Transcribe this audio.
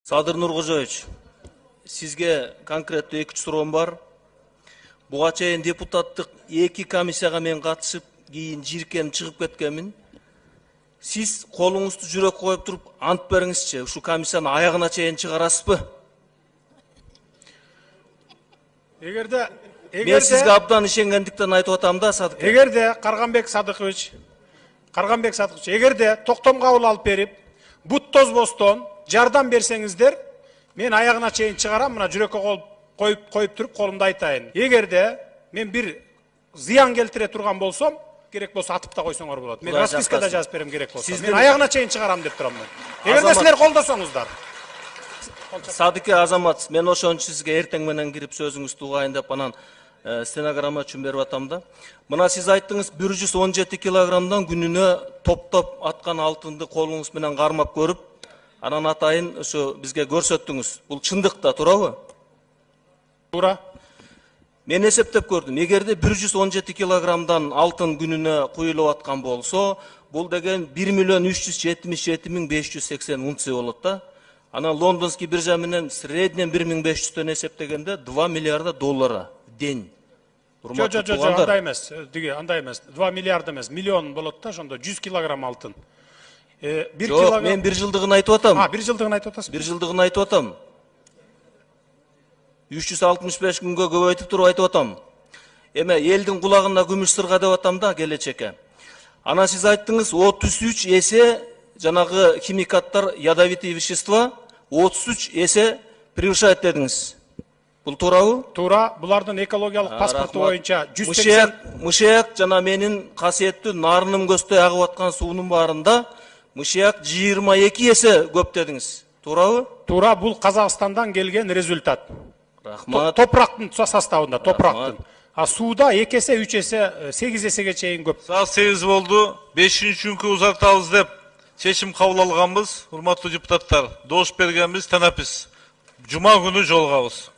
Садыр Нуркожоевич, сизге конкреттүү эки суроом бар. Буга чейин депутаттык эки комиссияга мен катышып, кийин жиркенип чыгып кеткенмин. Сиз колуңузду жүрөккө коюп туруп ант бериңизчи, ушу комиссияны аягына чейин чыгарасызбы? Мен сизге абдан ишенгендиктен айтып атам да, Садык. Эгерде Карганбек Садыкович, эгерде токтом кабыл алып берип, бут тозбостон жардам берсеңиздер, мен аягына чейин чыгарам, мына жүрөккө коюп туруп колумду айтайын. Эгерде мен бир зыян келтире турган болсом, керек болсо атып да койсоңор болот. Мен распискада жазып берем керек болсо. Мен аягына чейин чыгарам деп турам мен. Эгерде силер колдосоңуздар. Садыке Азамат, мен ошон үчүн сизге эртең менен кирип сөзүңүздү угайын деп анан стенограмма үчүн берип атам да. Мына сиз айттыңыз 117 килограммдан күнүнө топтоп аткан алтынды колуңуз менен кармап көрүп, анан атайын ошо бизге көрсөттүңүз. Бул чындык да, туурабы? Туура. Мен эсептеп көрдүм. Эгерде 117 килограммдан алтын күнүнө куюлуп аткан болсо, бул деген 1.377.580 унция болот да. Анан лондонский биржа менен среднем 1500-төн эсептегенде 2 миллиарда доллара день. Андай эмес, 2 миллиард эмес, миллион болот да, ошондо 100 килограмм алтын. Жок, мен бир жылдыгын айтып атам. Бир жылдыгын айтып атасыз? Бир жылдыгын айтып атам. 365 күнгө көбөйтүп туруп айтып атам. Эме элдин кулагына күмүш сырга деп атам да келечекке. Анан сиз айттыңыз 33 эсе жанагы химикаттар, ядовитые вещества 33 эсе превышает дедиңиз. Бул туурабы? Туура. Булардын экологиялык паспорту боюнча 180 мышыяк жана менин касиеттүү нарыным көздөй агып аткан суунун баарында мышыяк 22 эсе көп дедиңиз. Туурабы? Туура, бул Казакстандан келген результат. Рахмат. Топурактын составында, топурактын. А сууда 2 эсе, 3 эсе, 8 эсеге чейин көп. Саат 8 болду. 5-күнгө узартабыз деп чечим кабыл алганбыз. Урматтуу депутаттар, добуш бергенбиз, танапиз. Жума күнү жолугабыз.